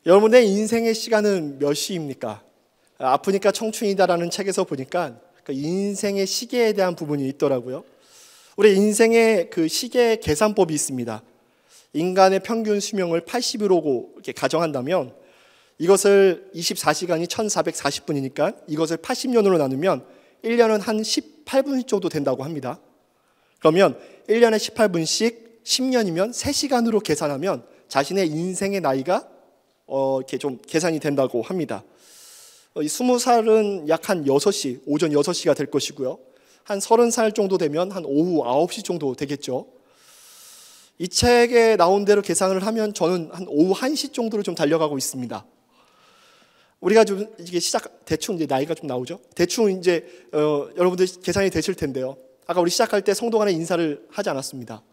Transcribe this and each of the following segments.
여러분의 인생의 시간은 몇 시입니까? 아프니까 청춘이다라는 책에서 보니까 그 인생의 시계에 대한 부분이 있더라고요. 우리 인생의 그 시계 계산법이 있습니다. 인간의 평균 수명을 80으로 이렇게 가정한다면 이것을 24시간이 1440분이니까 이것을 80년으로 나누면 1년은 한 18분 정도 된다고 합니다. 그러면 1년에 18분씩 10년이면 3시간으로 계산하면 자신의 인생의 나이가 이렇게 좀 계산이 된다고 합니다. 20살은 약 한 6시, 오전 6시가 될 것이고요. 한 30살 정도 되면 한 오후 9시 정도 되겠죠. 이 책에 나온 대로 계산을 하면 저는 한 오후 1시 정도로 좀 달려가고 있습니다. 우리가 좀 이게 대충 이제 나이가 좀 나오죠. 대충 이제 여러분들 계산이 되실 텐데요. 아까 우리 시작할 때 성도 간에 인사를 하지 않았습니다.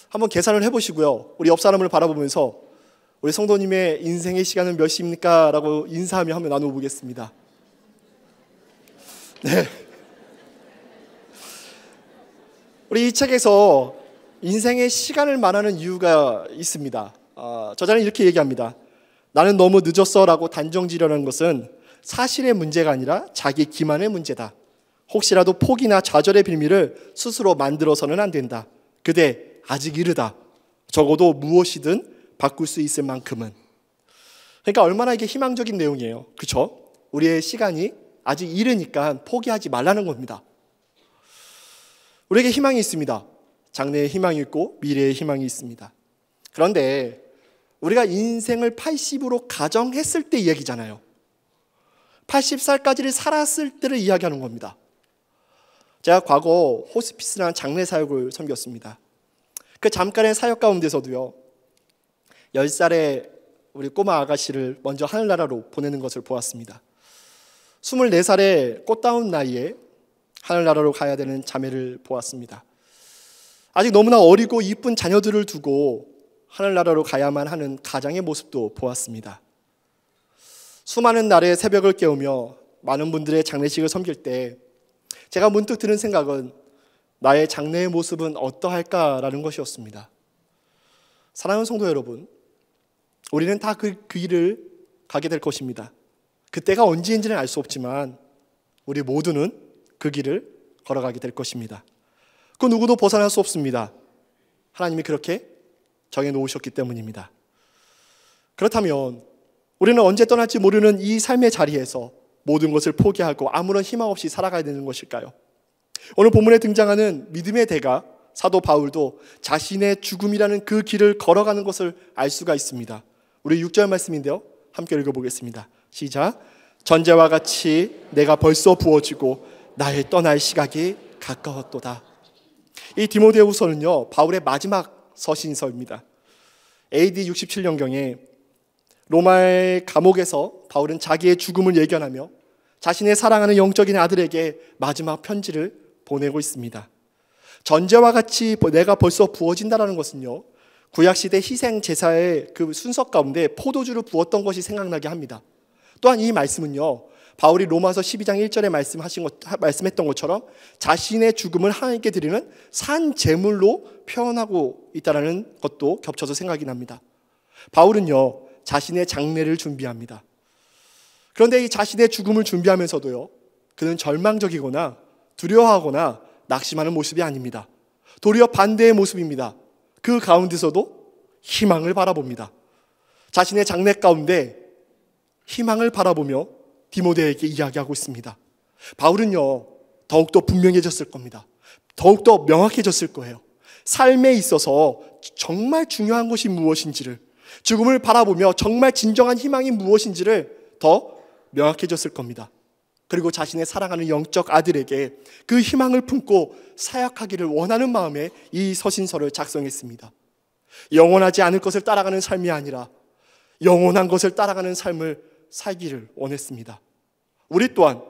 한번 계산을 해보시고요. 우리 옆 사람을 바라보면서 우리 성도님의 인생의 시간은 몇 시입니까? 라고 인사하며 한번 나눠보겠습니다. 네. 우리 이 책에서 인생의 시간을 말하는 이유가 있습니다. 저자는 이렇게 얘기합니다. 나는 너무 늦었어 라고 단정지으려는 것은 사실의 문제가 아니라 자기 기만의 문제다. 혹시라도 포기나 좌절의 빌미를 스스로 만들어서는 안 된다. 그대 아직 이르다. 적어도 무엇이든 바꿀 수 있을 만큼은. 그러니까 얼마나 이게 희망적인 내용이에요. 그렇죠? 우리의 시간이 아직 이르니까 포기하지 말라는 겁니다. 우리에게 희망이 있습니다. 장래에 희망이 있고 미래에 희망이 있습니다. 그런데 우리가 인생을 80으로 가정했을 때 이야기잖아요. 80살까지를 살았을 때를 이야기하는 겁니다. 제가 과거 호스피스라는 장례 사역을 섬겼습니다. 그 잠깐의 사역 가운데서도요, 10살의 우리 꼬마 아가씨를 먼저 하늘나라로 보내는 것을 보았습니다. 24살의 꽃다운 나이에 하늘나라로 가야 되는 자매를 보았습니다. 아직 너무나 어리고 이쁜 자녀들을 두고 하늘나라로 가야만 하는 가장의 모습도 보았습니다. 수많은 날의 새벽을 깨우며 많은 분들의 장례식을 섬길 때 제가 문득 드는 생각은 나의 장래의 모습은 어떠할까라는 것이었습니다. 사랑하는 성도 여러분, 우리는 다 그 길을 가게 될 것입니다. 그때가 언제인지는 알 수 없지만 우리 모두는 그 길을 걸어가게 될 것입니다. 그 누구도 벗어날 수 없습니다. 하나님이 그렇게 정해놓으셨기 때문입니다. 그렇다면 우리는 언제 떠날지 모르는 이 삶의 자리에서 모든 것을 포기하고 아무런 희망 없이 살아가야 되는 것일까요? 오늘 본문에 등장하는 믿음의 대가 사도 바울도 자신의 죽음이라는 그 길을 걸어가는 것을 알 수가 있습니다. 우리 6절 말씀인데요, 함께 읽어보겠습니다. 시작. 전제와 같이 내가 벌써 부어지고 나의 떠날 시각이 가까웠도다. 이 디모데후서는요, 바울의 마지막 서신서입니다. AD 67년경에 로마의 감옥에서 바울은 자기의 죽음을 예견하며 자신의 사랑하는 영적인 아들에게 마지막 편지를 보내고 있습니다. 전제와 같이 내가 벌써 부어진다라는 것은요, 구약시대 희생제사의 그 순서 가운데 포도주를 부었던 것이 생각나게 합니다. 또한 이 말씀은요, 바울이 로마서 12장 1절에 말씀했던 것처럼 자신의 죽음을 하나님께 드리는 산 제물로 표현하고 있다는 것도 겹쳐서 생각이 납니다. 바울은요, 자신의 장례를 준비합니다. 그런데 이 자신의 죽음을 준비하면서도요, 그는 절망적이거나 두려워하거나 낙심하는 모습이 아닙니다. 도리어 반대의 모습입니다. 그 가운데서도 희망을 바라봅니다. 자신의 장례 가운데 희망을 바라보며 디모데에게 이야기하고 있습니다. 바울은요, 더욱더 분명해졌을 겁니다. 더욱더 명확해졌을 거예요. 삶에 있어서 정말 중요한 것이 무엇인지를, 죽음을 바라보며 정말 진정한 희망이 무엇인지를 더 명확해졌을 겁니다. 그리고 자신의 사랑하는 영적 아들에게 그 희망을 품고 사역하기를 원하는 마음에 이 서신서를 작성했습니다. 영원하지 않을 것을 따라가는 삶이 아니라 영원한 것을 따라가는 삶을 살기를 원했습니다. 우리 또한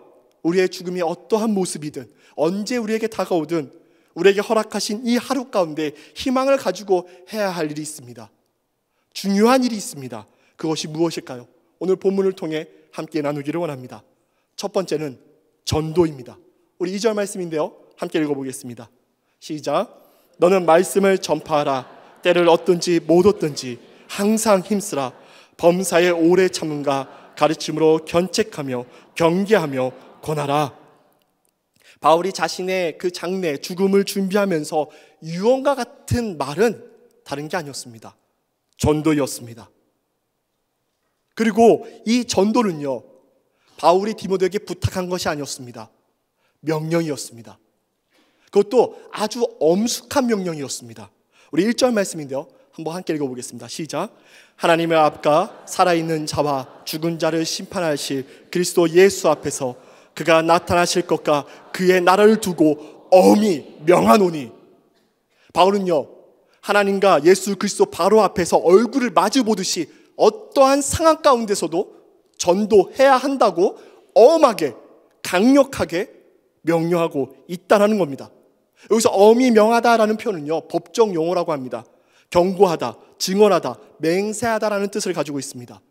우리의 죽음이 어떠한 모습이든 언제 우리에게 다가오든 우리에게 허락하신 이 하루 가운데 희망을 가지고 해야 할 일이 있습니다. 중요한 일이 있습니다. 그것이 무엇일까요? 오늘 본문을 통해 함께 나누기를 원합니다. 첫 번째는 전도입니다. 우리 2절 말씀인데요, 함께 읽어보겠습니다. 시작. 너는 말씀을 전파하라. 때를 얻든지 못 얻든지 항상 힘쓰라. 범사에 오래 참음과 가르침으로 견책하며 경계하며 권하라. 바울이 자신의 그 장래 죽음을 준비하면서 유언과 같은 말은 다른 게 아니었습니다. 전도였습니다. 그리고 이 전도는요, 바울이 디모데에게 부탁한 것이 아니었습니다. 명령이었습니다. 그것도 아주 엄숙한 명령이었습니다. 우리 1절 말씀인데요, 한번 함께 읽어보겠습니다. 시작. 하나님의 앞과 살아있는 자와 죽은 자를 심판하실 그리스도 예수 앞에서 그가 나타나실 것과 그의 나라를 두고 엄히 명하노니. 바울은요, 하나님과 예수 그리스도 바로 앞에서 얼굴을 마주 보듯이 어떠한 상황 가운데서도 전도해야 한다고 엄하게 강력하게 명령하고 있다는 겁니다. 여기서 엄히 명하다라는 표현은요, 법정 용어라고 합니다. 경고하다, 증언하다, 맹세하다라는 뜻을 가지고 있습니다.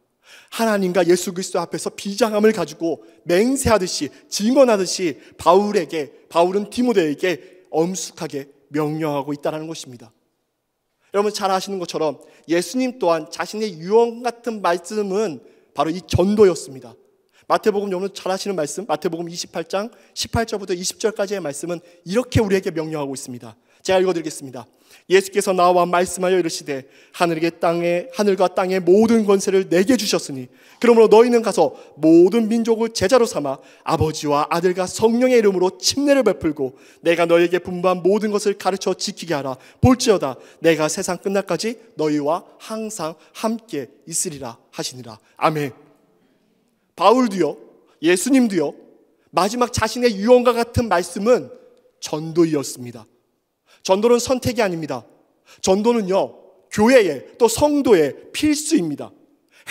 하나님과 예수 그리스도 앞에서 비장함을 가지고 맹세하듯이 증언하듯이 바울은 디모데에게 엄숙하게 명령하고 있다는 것입니다. 여러분 잘 아시는 것처럼 예수님 또한 자신의 유언 같은 말씀은 바로 이 전도였습니다. 마태복음, 여러분 잘 아시는 말씀, 마태복음 28장 18절부터 20절까지의 말씀은 이렇게 우리에게 명령하고 있습니다. 제가 읽어드리겠습니다. 예수께서 나와 말씀하여 이르시되 하늘과 땅의 모든 권세를 내게 주셨으니 그러므로 너희는 가서 모든 민족을 제자로 삼아 아버지와 아들과 성령의 이름으로 침례를 베풀고 내가 너희에게 분부한 모든 것을 가르쳐 지키게 하라. 볼지어다 내가 세상 끝날까지 너희와 항상 함께 있으리라 하시니라. 아멘. 바울도요, 예수님도요, 마지막 자신의 유언과 같은 말씀은 전도이었습니다. 전도는 선택이 아닙니다. 전도는요, 교회의 또 성도의 필수입니다.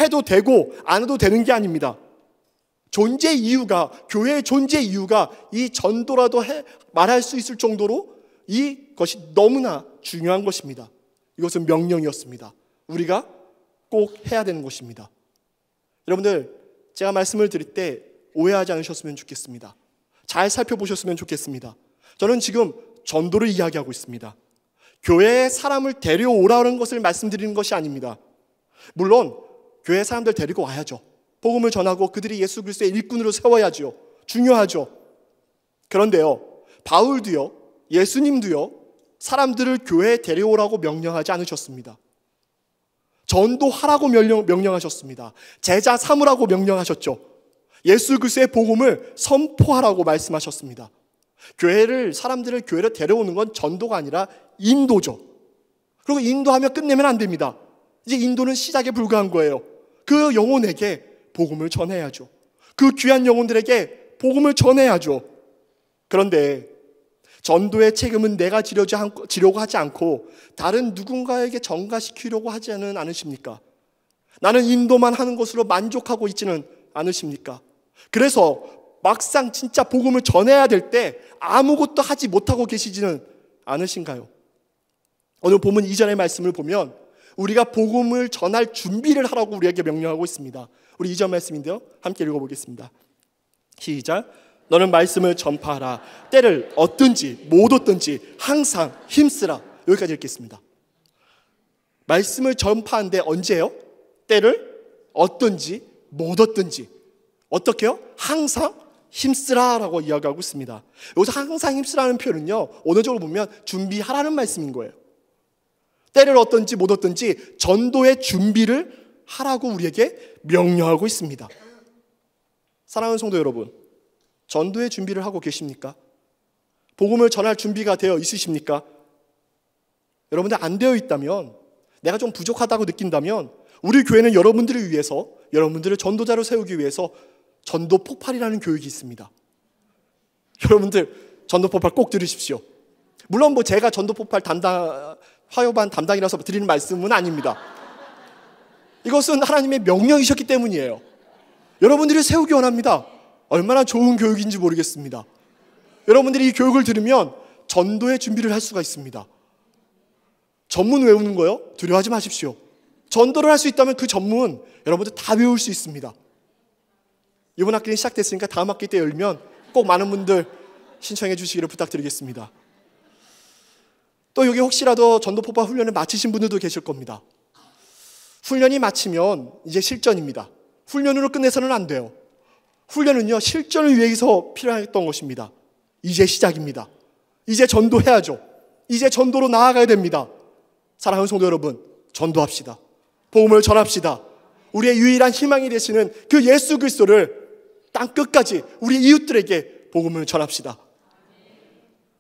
해도 되고 안 해도 되는 게 아닙니다. 존재 이유가, 교회의 존재 이유가 이 전도라도 말할 수 있을 정도로 이것이 너무나 중요한 것입니다. 이것은 명령이었습니다. 우리가 꼭 해야 되는 것입니다. 여러분들, 제가 말씀을 드릴 때 오해하지 않으셨으면 좋겠습니다. 잘 살펴보셨으면 좋겠습니다. 저는 지금 전도를 이야기하고 있습니다. 교회에 사람을 데려오라는 것을 말씀드리는 것이 아닙니다. 물론 교회 사람들 데리고 와야죠. 복음을 전하고 그들이 예수 그리스도의 일꾼으로 세워야죠. 중요하죠. 그런데요, 바울도요, 예수님도요, 사람들을 교회에 데려오라고 명령하지 않으셨습니다. 전도하라고 명령하셨습니다. 제자 삼으라고 명령하셨죠. 예수 그리스도의 복음을 선포하라고 말씀하셨습니다. 사람들을 교회로 데려오는 건 전도가 아니라 인도죠. 그리고 인도하면 끝내면 안 됩니다. 이제 인도는 시작에 불과한 거예요. 그 영혼에게 복음을 전해야죠. 그 귀한 영혼들에게 복음을 전해야죠. 그런데 전도의 책임은 내가 지려고 하지 않고 다른 누군가에게 전가시키려고 하지는 않으십니까? 나는 인도만 하는 것으로 만족하고 있지는 않으십니까? 그래서 막상 진짜 복음을 전해야 될 때 아무것도 하지 못하고 계시지는 않으신가요? 오늘 본문 이전의 말씀을 보면 우리가 복음을 전할 준비를 하라고 우리에게 명령하고 있습니다. 우리 이전 말씀인데요, 함께 읽어보겠습니다. 시작. 너는 말씀을 전파하라. 때를 얻든지 못 얻든지 항상 힘쓰라. 여기까지 읽겠습니다. 말씀을 전파하는데 언제요? 때를 얻든지 못 얻든지 어떻게요? 항상 힘쓰라라고 이야기하고 있습니다. 여기서 항상 힘쓰라는 표현은요, 언어적으로 보면 준비하라는 말씀인 거예요. 때를 얻든지 못 얻든지 전도의 준비를 하라고 우리에게 명령하고 있습니다. 사랑하는 성도 여러분, 전도의 준비를 하고 계십니까? 복음을 전할 준비가 되어 있으십니까? 여러분들 안 되어 있다면, 내가 좀 부족하다고 느낀다면 우리 교회는 여러분들을 위해서, 여러분들을 전도자로 세우기 위해서 전도 폭발이라는 교육이 있습니다. 여러분들 전도 폭발 꼭 들으십시오. 물론 제가 전도 폭발 화요반 담당이라서 드리는 말씀은 아닙니다. 이것은 하나님의 명령이셨기 때문이에요. 여러분들이 세우기 원합니다. 얼마나 좋은 교육인지 모르겠습니다. 여러분들이 이 교육을 들으면 전도의 준비를 할 수가 있습니다. 전문 외우는 거요? 두려워하지 마십시오. 전도를 할 수 있다면 그 전문 여러분들 다 외울 수 있습니다. 이번 학기는 시작됐으니까 다음 학기 때 열면 꼭 많은 분들 신청해 주시기를 부탁드리겠습니다. 또 여기 혹시라도 전도 폭발 훈련을 마치신 분들도 계실 겁니다. 훈련이 마치면 이제 실전입니다. 훈련으로 끝내서는 안 돼요. 훈련은요, 실전을 위해서 필요했던 것입니다. 이제 시작입니다. 이제 전도해야죠. 이제 전도로 나아가야 됩니다. 사랑하는 성도 여러분, 전도합시다. 복음을 전합시다. 우리의 유일한 희망이 되시는 그 예수 그리스도를 땅 끝까지 우리 이웃들에게 복음을 전합시다.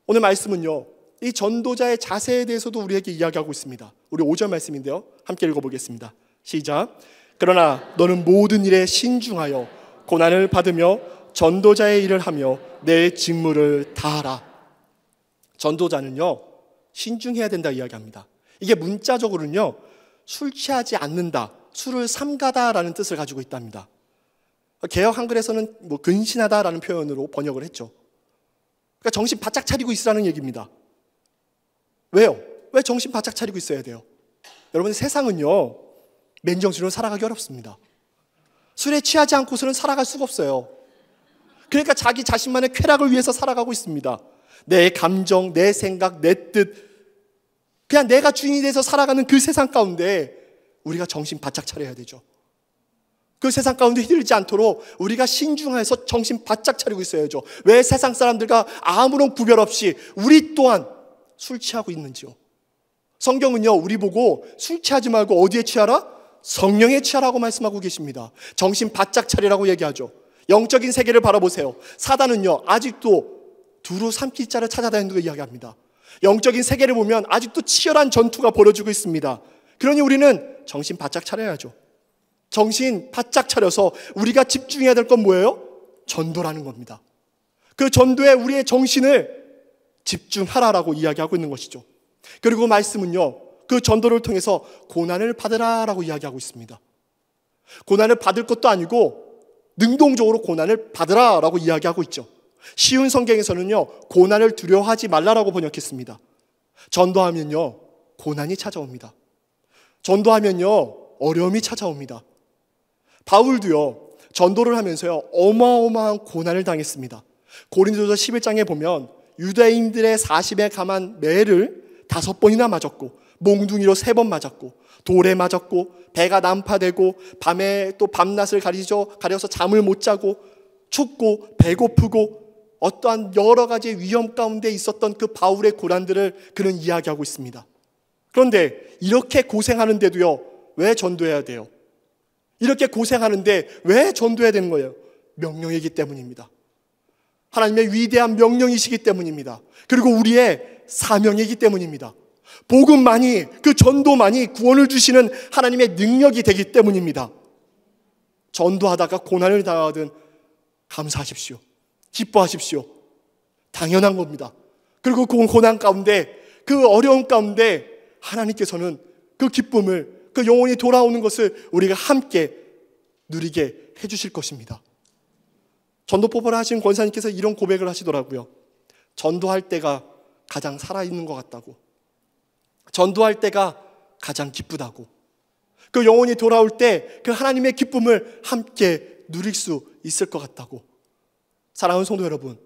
오늘 말씀은요, 이 전도자의 자세에 대해서도 우리에게 이야기하고 있습니다. 우리 5절 말씀인데요, 함께 읽어보겠습니다. 시작. 그러나 너는 모든 일에 신중하여 고난을 받으며 전도자의 일을 하며 내 직무를 다하라. 전도자는요, 신중해야 된다 이야기합니다. 이게 문자적으로는요, 술 취하지 않는다, 술을 삼가다라는 뜻을 가지고 있답니다. 개역 한글에서는 근신하다라는 표현으로 번역을 했죠. 그러니까 정신 바짝 차리고 있으라는 얘기입니다. 왜요? 왜 정신 바짝 차리고 있어야 돼요? 여러분, 세상은요, 맨정신으로 살아가기 어렵습니다. 술에 취하지 않고서는 살아갈 수가 없어요. 그러니까 자기 자신만의 쾌락을 위해서 살아가고 있습니다. 내 감정, 내 생각, 내 뜻, 그냥 내가 주인이 돼서 살아가는 그 세상 가운데 우리가 정신 바짝 차려야 되죠. 그 세상 가운데 휘둘리지 않도록 우리가 신중해서 정신 바짝 차리고 있어야죠. 왜 세상 사람들과 아무런 구별 없이 우리 또한 술 취하고 있는지요? 성경은요, 우리 보고 술 취하지 말고 어디에 취하라? 성령에 취하라고 말씀하고 계십니다. 정신 바짝 차리라고 얘기하죠. 영적인 세계를 바라보세요. 사단은요, 아직도 두루 삼킬 자를 찾아다니는 걸 이야기합니다. 영적인 세계를 보면 아직도 치열한 전투가 벌어지고 있습니다. 그러니 우리는 정신 바짝 차려야죠. 정신 바짝 차려서 우리가 집중해야 될 건 뭐예요? 전도라는 겁니다. 그 전도에 우리의 정신을 집중하라라고 이야기하고 있는 것이죠. 그리고 말씀은요, 그 전도를 통해서 고난을 받으라라고 이야기하고 있습니다. 고난을 받을 것도 아니고 능동적으로 고난을 받으라라고 이야기하고 있죠. 쉬운 성경에서는요, 고난을 두려워하지 말라라고 번역했습니다. 전도하면요, 고난이 찾아옵니다. 전도하면요, 어려움이 찾아옵니다. 바울도요, 전도를 하면서요, 어마어마한 고난을 당했습니다. 고린도서 11장에 보면 유대인들의 40에 감한 매를 5번이나 맞았고, 몽둥이로 3번 맞았고, 돌에 맞았고, 배가 난파되고, 밤에 또 밤낮을 가려서 잠을 못 자고, 춥고 배고프고, 어떠한 여러 가지 위험 가운데 있었던 그 바울의 고난들을 그는 이야기하고 있습니다. 그런데 이렇게 고생하는데도요, 왜 전도해야 돼요? 이렇게 고생하는데 왜 전도해야 되는 거예요? 명령이기 때문입니다. 하나님의 위대한 명령이시기 때문입니다. 그리고 우리의 사명이기 때문입니다. 복음만이, 그 전도만이 구원을 주시는 하나님의 능력이 되기 때문입니다. 전도하다가 고난을 당하든 감사하십시오. 기뻐하십시오. 당연한 겁니다. 그리고 그 고난 가운데, 그 어려움 가운데 하나님께서는 그 기쁨을, 그 영혼이 돌아오는 것을 우리가 함께 누리게 해주실 것입니다. 전도포벌을 하신 권사님께서 이런 고백을 하시더라고요. 전도할 때가 가장 살아있는 것 같다고, 전도할 때가 가장 기쁘다고, 그 영혼이 돌아올 때 그 하나님의 기쁨을 함께 누릴 수 있을 것 같다고. 사랑하는 성도 여러분,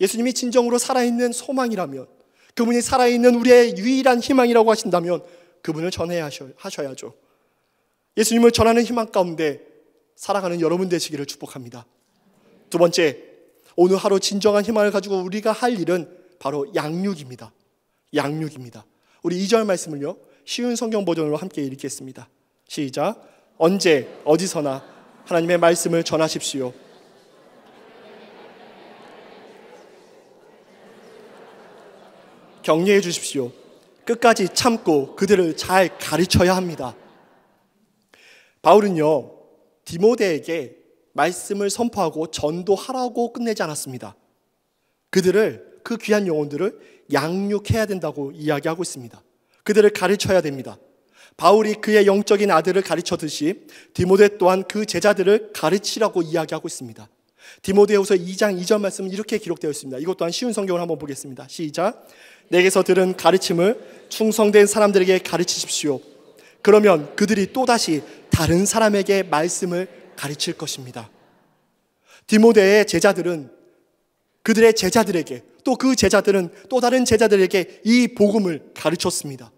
예수님이 진정으로 살아있는 소망이라면, 그분이 살아있는 우리의 유일한 희망이라고 하신다면 그분을 전해야 하셔야죠. 예수님을 전하는 희망 가운데 살아가는 여러분 되시기를 축복합니다. 두 번째, 오늘 하루 진정한 희망을 가지고 우리가 할 일은 바로 양육입니다. 양육입니다. 우리 2절 말씀을요, 쉬운 성경 버전으로 함께 읽겠습니다. 시작. 언제 어디서나 하나님의 말씀을 전하십시오. 격려해 주십시오. 끝까지 참고 그들을 잘 가르쳐야 합니다. 바울은요, 디모데에게 말씀을 선포하고 전도하라고 끝내지 않았습니다. 그들을, 그 귀한 영혼들을 양육해야 된다고 이야기하고 있습니다. 그들을 가르쳐야 됩니다. 바울이 그의 영적인 아들을 가르쳤듯이 디모데 또한 그 제자들을 가르치라고 이야기하고 있습니다. 디모데후서 2장 2절 말씀은 이렇게 기록되어 있습니다. 이것 또한 쉬운 성경을 한번 보겠습니다. 시작. 내게서 들은 가르침을 충성된 사람들에게 가르치십시오. 그러면 그들이 또다시 다른 사람에게 말씀을 가르칠 것입니다. 디모데의 제자들은 그들의 제자들에게, 또 그 제자들은 또 다른 제자들에게 이 복음을 가르쳤습니다.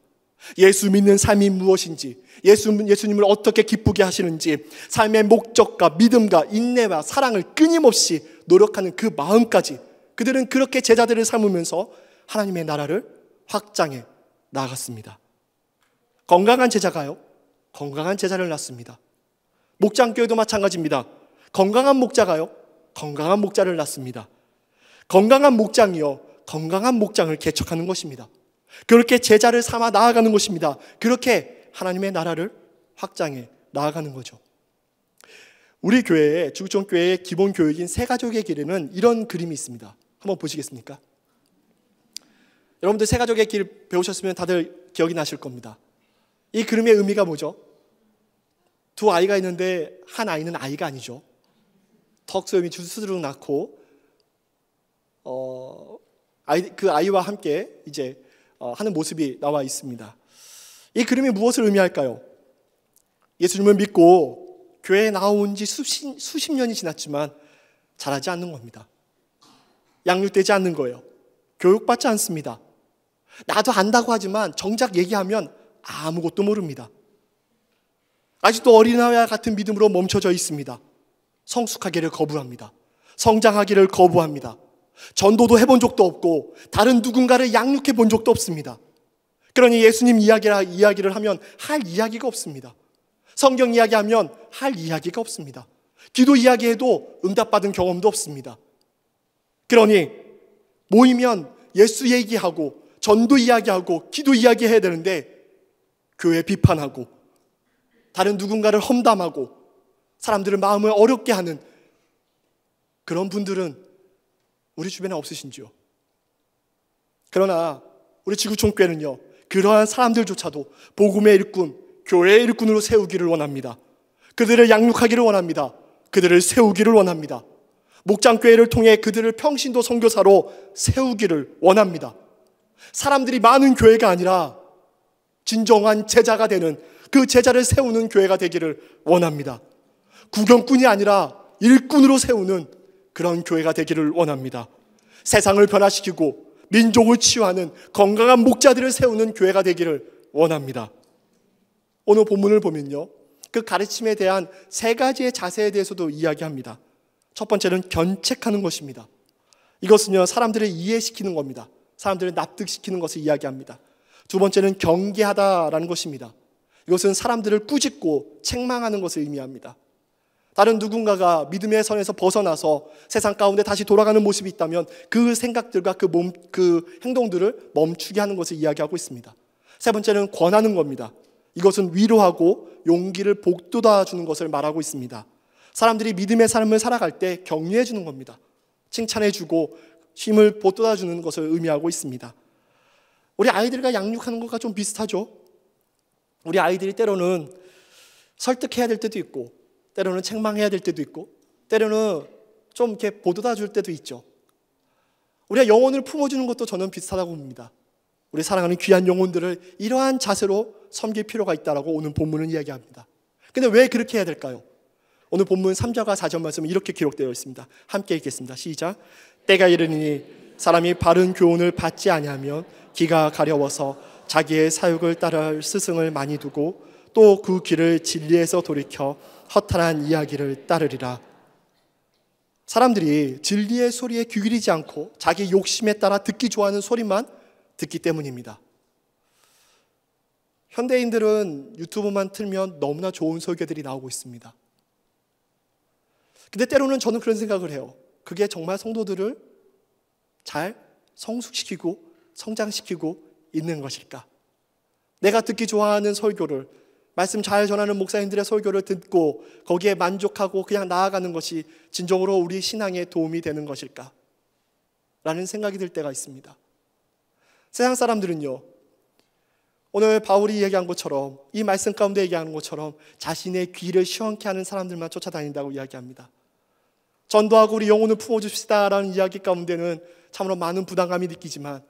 예수 믿는 삶이 무엇인지, 예수님을 어떻게 기쁘게 하시는지, 삶의 목적과 믿음과 인내와 사랑을 끊임없이 노력하는 그 마음까지 그들은 그렇게 제자들을 삼으면서 하나님의 나라를 확장해 나아갔습니다. 건강한 제자가요, 건강한 제자를 낳습니다. 목장교회도 마찬가지입니다. 건강한 목자가요, 건강한 목자를 낳습니다. 건강한 목장이요, 건강한 목장을 개척하는 것입니다. 그렇게 제자를 삼아 나아가는 것입니다. 그렇게 하나님의 나라를 확장해 나아가는 거죠. 우리 교회에, 주구촌교회의 기본 교육인 새가족의 길에는 이런 그림이 있습니다. 한번 보시겠습니까? 여러분들 새가족의 길 배우셨으면 다들 기억이 나실 겁니다. 이 그림의 의미가 뭐죠? 두 아이가 있는데 한 아이는 아이가 아니죠. 턱수염이 주스르륵 낳고 그 아이와 함께 이제 하는 모습이 나와 있습니다. 이 그림이 무엇을 의미할까요? 예수님을 믿고 교회에 나온 지 수십 년이 지났지만 자라지 않는 겁니다. 양육되지 않는 거예요. 교육받지 않습니다. 나도 안다고 하지만 정작 얘기하면 아무것도 모릅니다. 아직도 어린아이와 같은 믿음으로 멈춰져 있습니다. 성숙하기를 거부합니다. 성장하기를 거부합니다. 전도도 해본 적도 없고 다른 누군가를 양육해 본 적도 없습니다. 그러니 예수님 이야기를 하면 할 이야기가 없습니다. 성경 이야기하면 할 이야기가 없습니다. 기도 이야기해도 응답받은 경험도 없습니다. 그러니 모이면 예수 얘기하고 전도 이야기하고 기도 이야기해야 되는데 교회 비판하고 다른 누군가를 험담하고 사람들의 마음을 어렵게 하는 그런 분들은 우리 주변에 없으신지요? 그러나 우리 지구촌교회는요, 그러한 사람들조차도 복음의 일꾼, 교회의 일꾼으로 세우기를 원합니다. 그들을 양육하기를 원합니다. 그들을 세우기를 원합니다. 목장교회를 통해 그들을 평신도 선교사로 세우기를 원합니다. 사람들이 많은 교회가 아니라 진정한 제자가 되는, 그 제자를 세우는 교회가 되기를 원합니다. 구경꾼이 아니라 일꾼으로 세우는 그런 교회가 되기를 원합니다. 세상을 변화시키고 민족을 치유하는 건강한 목자들을 세우는 교회가 되기를 원합니다. 오늘 본문을 보면요, 그 가르침에 대한 세 가지의 자세에 대해서도 이야기합니다. 첫 번째는 견책하는 것입니다. 이것은요, 사람들을 이해시키는 겁니다. 사람들을 납득시키는 것을 이야기합니다. 두 번째는 경계하다라는 것입니다. 이것은 사람들을 꾸짖고 책망하는 것을 의미합니다. 다른 누군가가 믿음의 선에서 벗어나서 세상 가운데 다시 돌아가는 모습이 있다면 그 생각들과 그 행동들을 멈추게 하는 것을 이야기하고 있습니다. 세 번째는 권하는 겁니다. 이것은 위로하고 용기를 북돋아 주는 것을 말하고 있습니다. 사람들이 믿음의 삶을 살아갈 때 격려해 주는 겁니다. 칭찬해 주고 힘을 북돋아 주는 것을 의미하고 있습니다. 우리 아이들과 양육하는 것과 좀 비슷하죠. 우리 아이들이 때로는 설득해야 될 때도 있고, 때로는 책망해야 될 때도 있고, 때로는 좀 이렇게 보도다 줄 때도 있죠. 우리가 영혼을 품어주는 것도 저는 비슷하다고 봅니다. 우리 사랑하는 귀한 영혼들을 이러한 자세로 섬길 필요가 있다라고 오늘 본문은 이야기합니다. 근데 왜 그렇게 해야 될까요? 오늘 본문 3절과 4절 말씀은 이렇게 기록되어 있습니다. 함께 읽겠습니다. 시작. 때가 이르니 사람이 바른 교훈을 받지 아니하면 기가 가려워서 자기의 사욕을 따를 스승을 많이 두고 또 그 길을 진리에서 돌이켜 허탄한 이야기를 따르리라. 사람들이 진리의 소리에 귀 기울이지 않고 자기 욕심에 따라 듣기 좋아하는 소리만 듣기 때문입니다. 현대인들은 유튜브만 틀면 너무나 좋은 설교들이 나오고 있습니다. 근데 때로는 저는 그런 생각을 해요. 그게 정말 성도들을 잘 성숙시키고 성장시키고 있는 것일까? 내가 듣기 좋아하는 설교를, 말씀 잘 전하는 목사님들의 설교를 듣고 거기에 만족하고 그냥 나아가는 것이 진정으로 우리 신앙에 도움이 되는 것일까? 라는 생각이 들 때가 있습니다. 세상 사람들은요, 오늘 바울이 얘기한 것처럼, 이 말씀 가운데 얘기하는 것처럼 자신의 귀를 시원케 하는 사람들만 쫓아다닌다고 이야기합니다. 전도하고 우리 영혼을 품어줍시다라는 이야기 가운데는 참으로 많은 부담감이 느끼지만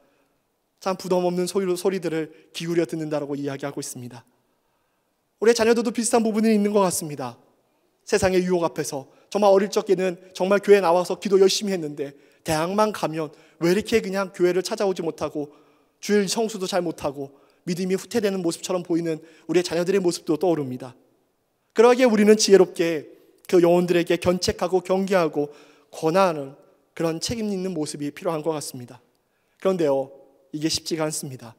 참 부담 없는 소리들을 기울여 듣는다라고 이야기하고 있습니다. 우리의 자녀들도 비슷한 부분이 있는 것 같습니다. 세상의 유혹 앞에서 정말 어릴 적에는 정말 교회 나와서 기도 열심히 했는데 대학만 가면 왜 이렇게 그냥 교회를 찾아오지 못하고 주일 성수도 잘 못하고 믿음이 후퇴되는 모습처럼 보이는 우리의 자녀들의 모습도 떠오릅니다. 그러기에 우리는 지혜롭게 그 영혼들에게 견책하고 경계하고 권하는 그런 책임 있는 모습이 필요한 것 같습니다. 그런데요, 이게 쉽지가 않습니다.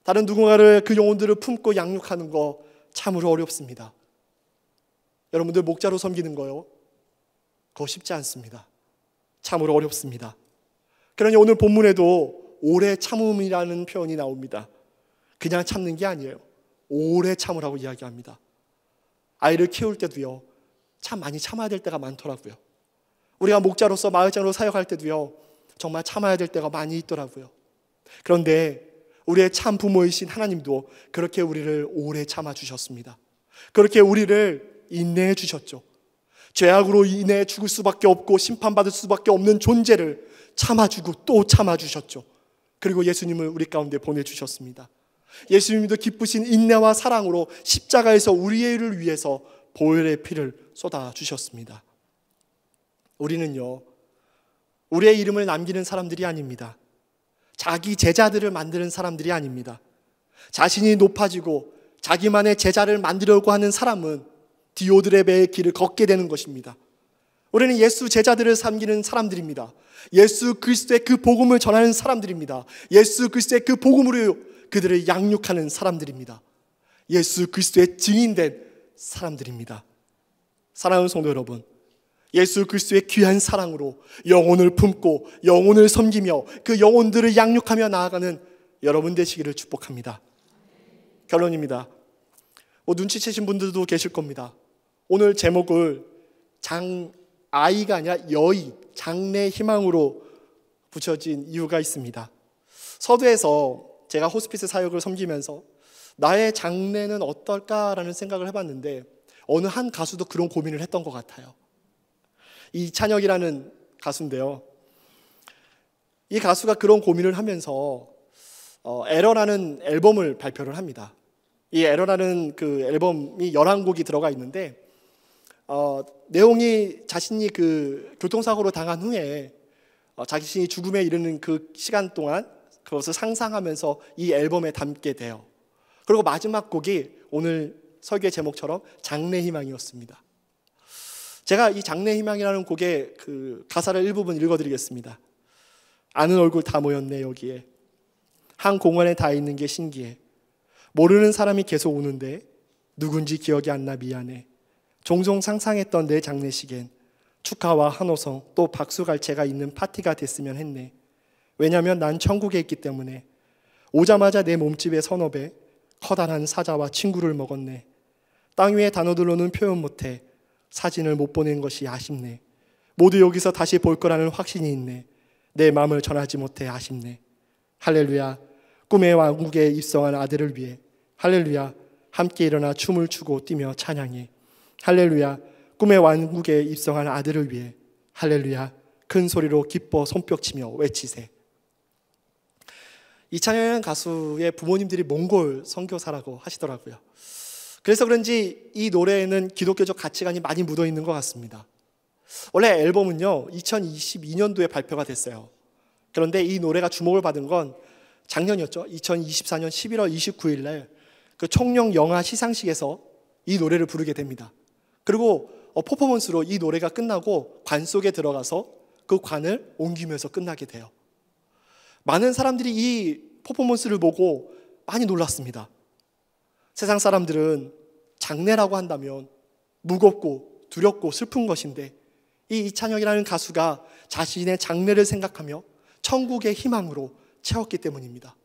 다른 누군가를 그 영혼들을 품고 양육하는 거 참으로 어렵습니다. 여러분들 목자로 섬기는 거요, 그거 쉽지 않습니다. 참으로 어렵습니다. 그러니 오늘 본문에도 오래 참음이라는 표현이 나옵니다. 그냥 참는 게 아니에요. 오래 참으라고 이야기합니다. 아이를 키울 때도요, 참 많이 참아야 될 때가 많더라고요. 우리가 목자로서 마을장으로 사역할 때도요, 정말 참아야 될 때가 많이 있더라고요. 그런데 우리의 참 부모이신 하나님도 그렇게 우리를 오래 참아주셨습니다. 그렇게 우리를 인내해 주셨죠. 죄악으로 인해 죽을 수밖에 없고 심판받을 수밖에 없는 존재를 참아주고 또 참아주셨죠. 그리고 예수님을 우리 가운데 보내주셨습니다. 예수님도 기쁘신 인내와 사랑으로 십자가에서 우리를 위해서 보혈의 피를 쏟아주셨습니다. 우리는요, 우리의 이름을 남기는 사람들이 아닙니다. 자기 제자들을 만드는 사람들이 아닙니다. 자신이 높아지고 자기만의 제자를 만들려고 하는 사람은 디오드레베의 길을 걷게 되는 것입니다. 우리는 예수 제자들을 섬기는 사람들입니다. 예수 그리스도의 그 복음을 전하는 사람들입니다. 예수 그리스도의 그 복음으로 그들을 양육하는 사람들입니다. 예수 그리스도의 증인된 사람들입니다. 사랑하는 성도 여러분, 예수 그리스도의 귀한 사랑으로 영혼을 품고 영혼을 섬기며 그 영혼들을 양육하며 나아가는 여러분 되시기를 축복합니다. 결론입니다. 눈치채신 분들도 계실 겁니다. 오늘 제목을 아이가 아니라 여의, 장래 희망으로 붙여진 이유가 있습니다. 서두에서 제가 호스피스 사역을 섬기면서 나의 장래는 어떨까라는 생각을 해봤는데 어느 한 가수도 그런 고민을 했던 것 같아요. 이찬혁이라는 가수인데요, 이 가수가 그런 고민을 하면서 에러라는 앨범을 발표를 합니다. 이 에러라는 그 앨범이 11곡이 들어가 있는데 내용이 자신이 그 교통사고로 당한 후에 자신이 죽음에 이르는 그 시간 동안 그것을 상상하면서 이 앨범에 담게 돼요. 그리고 마지막 곡이 오늘 설교의 제목처럼 장래희망이었습니다. 제가 이 장래희망이라는 곡의 그 가사를 일부분 읽어드리겠습니다. 아는 얼굴 다 모였네 여기에. 한 공원에 다 있는 게 신기해. 모르는 사람이 계속 오는데 누군지 기억이 안 나 미안해. 종종 상상했던 내 장례식엔 축하와 한호성 또 박수갈채가 있는 파티가 됐으면 했네. 왜냐면 난 천국에 있기 때문에. 오자마자 내 몸집의 선업에 커다란 사자와 친구를 먹었네. 땅 위의 단어들로는 표현 못해. 사진을 못 보낸 것이 아쉽네. 모두 여기서 다시 볼 거라는 확신이 있네. 내 마음을 전하지 못해 아쉽네. 할렐루야. 꿈의 왕국에 입성한 아들을 위해. 할렐루야. 함께 일어나 춤을 추고 뛰며 찬양해. 할렐루야. 꿈의 왕국에 입성한 아들을 위해. 할렐루야. 큰 소리로 기뻐 손뼉치며 외치세. 이찬혁 가수의 부모님들이 몽골 선교사라고 하시더라고요. 그래서 그런지 이 노래에는 기독교적 가치관이 많이 묻어 있는 것 같습니다. 원래 앨범은요 2022년도에 발표가 됐어요. 그런데 이 노래가 주목을 받은 건 작년이었죠. 2024년 11월 29일 날 그 청룡 영화 시상식에서 이 노래를 부르게 됩니다. 그리고 퍼포먼스로 이 노래가 끝나고 관 속에 들어가서 그 관을 옮기면서 끝나게 돼요. 많은 사람들이 이 퍼포먼스를 보고 많이 놀랐습니다. 세상 사람들은 장례라고 한다면 무겁고 두렵고 슬픈 것인데 이 이찬혁이라는 가수가 자신의 장래를 생각하며 천국의 희망으로 채웠기 때문입니다.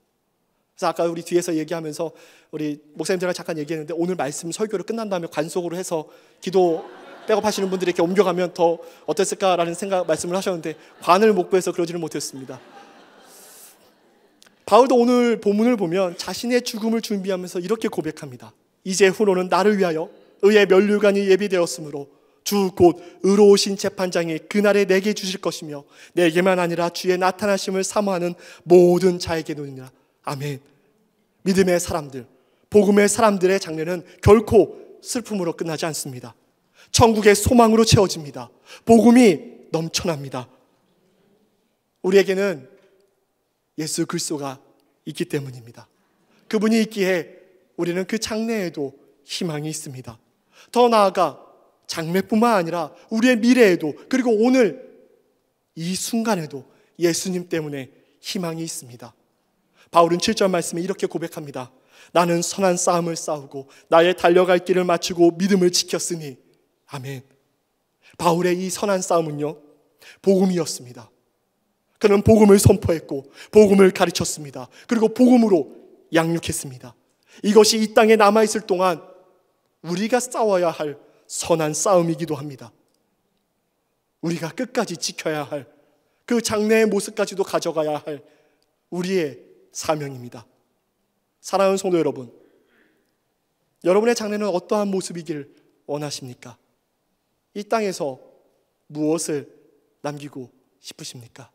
그래서 아까 우리 뒤에서 얘기하면서 우리 목사님들과 잠깐 얘기했는데 오늘 말씀 설교를 끝난 다음에 관속으로 해서 기도 백업하시는 분들이 이렇게 옮겨가면 더 어땠을까라는 말씀을 하셨는데 관을 못 구해서 그러지를 못했습니다. 바울도 오늘 본문을 보면 자신의 죽음을 준비하면서 이렇게 고백합니다. 이제 후로는 나를 위하여 의의 면류관이 예비되었으므로 주 곧 의로우신 재판장이 그날에 내게 주실 것이며 내게만 아니라 주의 나타나심을 사모하는 모든 자에게 노니라. 아멘. 믿음의 사람들, 복음의 사람들의 장래는 결코 슬픔으로 끝나지 않습니다. 천국의 소망으로 채워집니다. 복음이 넘쳐납니다. 우리에게는 예수 그리스도가 있기 때문입니다. 그분이 있기에 우리는 그 장래에도 희망이 있습니다. 더 나아가 장래뿐만 아니라 우리의 미래에도, 그리고 오늘 이 순간에도 예수님 때문에 희망이 있습니다. 바울은 7절 말씀에 이렇게 고백합니다. 나는 선한 싸움을 싸우고 나의 달려갈 길을 마치고 믿음을 지켰으니. 아멘. 바울의 이 선한 싸움은요, 복음이었습니다. 그는 복음을 선포했고 복음을 가르쳤습니다. 그리고 복음으로 양육했습니다. 이것이 이 땅에 남아있을 동안 우리가 싸워야 할 선한 싸움이기도 합니다. 우리가 끝까지 지켜야 할, 그 장래의 모습까지도 가져가야 할 우리의 사명입니다. 사랑하는 성도 여러분, 여러분의 장래는 어떠한 모습이길 원하십니까? 이 땅에서 무엇을 남기고 싶으십니까?